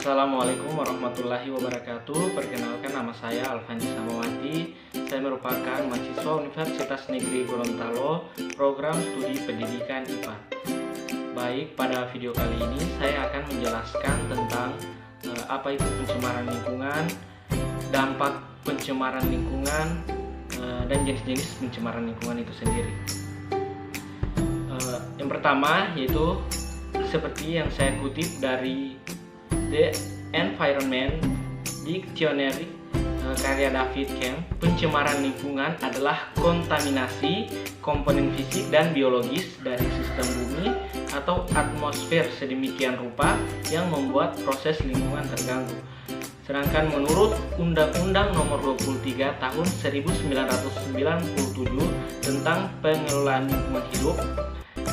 Assalamualaikum warahmatullahi wabarakatuh. Perkenalkan, nama saya Alfandi Samawati. Saya merupakan mahasiswa Universitas Negeri Gorontalo, program studi pendidikan IPA. Baik, pada video kali ini saya akan menjelaskan tentang apa itu pencemaran lingkungan, dampak pencemaran lingkungan, dan jenis-jenis pencemaran lingkungan itu sendiri. Yang pertama yaitu seperti yang saya kutip dari The Environment Dictionary karya David Kemp, pencemaran lingkungan adalah kontaminasi komponen fisik dan biologis dari sistem bumi atau atmosfer sedemikian rupa yang membuat proses lingkungan terganggu. Sedangkan menurut Undang-Undang Nomor 23 Tahun 1997 tentang pengelolaan lingkungan hidup,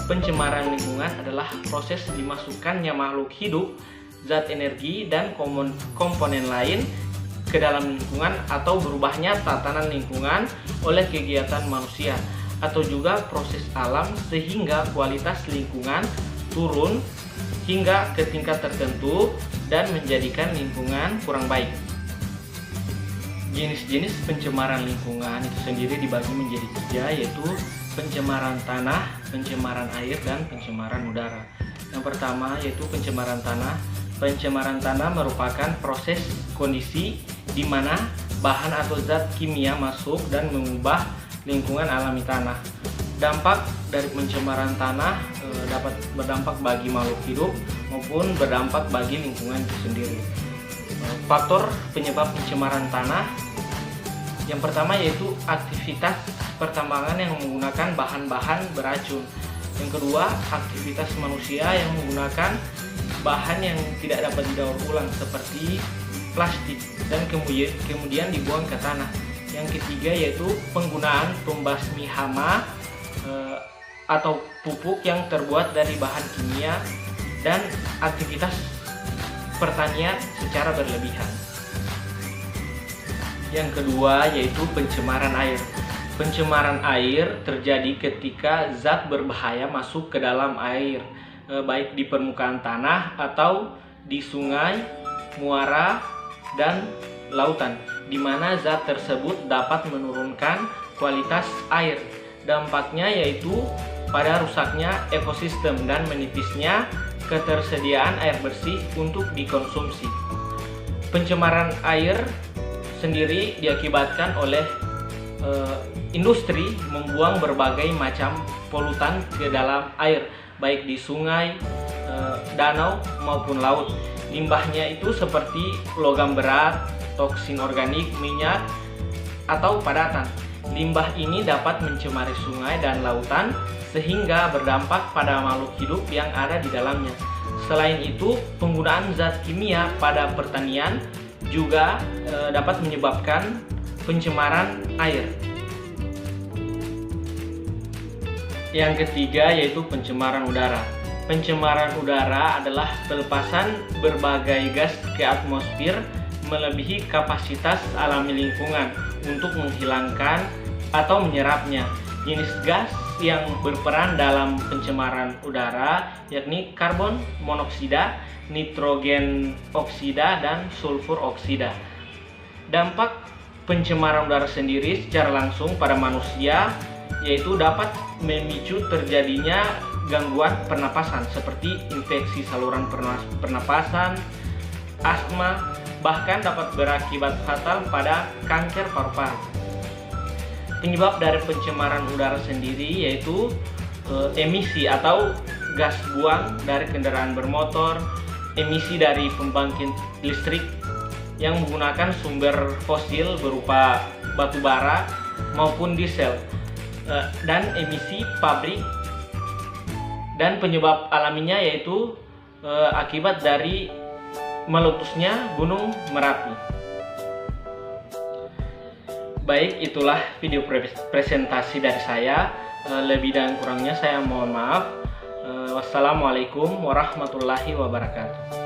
pencemaran lingkungan adalah proses dimasukkannya makhluk hidup, zat energi, dan komponen lain ke dalam lingkungan atau berubahnya tatanan lingkungan oleh kegiatan manusia atau juga proses alam sehingga kualitas lingkungan turun hingga ke tingkat tertentu dan menjadikan lingkungan kurang baik. Jenis-jenis pencemaran lingkungan itu sendiri dibagi menjadi 3, yaitu pencemaran tanah, pencemaran air, dan pencemaran udara. Yang pertama yaitu pencemaran tanah. Pencemaran tanah merupakan proses kondisi di mana bahan atau zat kimia masuk dan mengubah lingkungan alami tanah. Dampak dari pencemaran tanah dapat berdampak bagi makhluk hidup maupun berdampak bagi lingkungan itu sendiri. Faktor penyebab pencemaran tanah yang pertama yaitu aktivitas pertambangan yang menggunakan bahan-bahan beracun. Yang kedua, aktivitas manusia yang menggunakan bahan yang tidak dapat didaur ulang seperti plastik dan kemudian dibuang ke tanah. Yang ketiga yaitu penggunaan pembasmi hama atau pupuk yang terbuat dari bahan kimia dan aktivitas pertanian secara berlebihan. Yang kedua yaitu pencemaran air. Pencemaran air terjadi ketika zat berbahaya masuk ke dalam air, baik di permukaan tanah atau di sungai, muara, dan lautan, di mana zat tersebut dapat menurunkan kualitas air. Dampaknya yaitu pada rusaknya ekosistem dan menipisnya ketersediaan air bersih untuk dikonsumsi. Pencemaran air sendiri diakibatkan oleh industri membuang berbagai macam polutan ke dalam air, baik di sungai, danau maupun laut. Limbahnya itu seperti logam berat, toksin organik, minyak, atau padatan. Limbah ini dapat mencemari sungai dan lautan sehingga berdampak pada makhluk hidup yang ada di dalamnya. Selain itu, penggunaan zat kimia pada pertanian juga dapat menyebabkan pencemaran air. Yang ketiga yaitu pencemaran udara. Pencemaran udara adalah pelepasan berbagai gas ke atmosfer melebihi kapasitas alami lingkungan untuk menghilangkan atau menyerapnya. Jenis gas yang berperan dalam pencemaran udara yakni karbon monoksida, nitrogen oksida, dan sulfur oksida. Dampak pencemaran udara sendiri secara langsung pada manusia yaitu dapat memicu terjadinya gangguan pernapasan seperti infeksi saluran pernapasan, asma, bahkan dapat berakibat fatal pada kanker paru-paru. Penyebab dari pencemaran udara sendiri yaitu emisi atau gas buang dari kendaraan bermotor, emisi dari pembangkit listrik yang menggunakan sumber fosil berupa batu bara maupun diesel, dan emisi pabrik, dan penyebab alaminya yaitu akibat dari meletusnya Gunung Merapi. Baik, itulah video presentasi dari saya. Lebih dan kurangnya saya mohon maaf. Wassalamualaikum warahmatullahi wabarakatuh.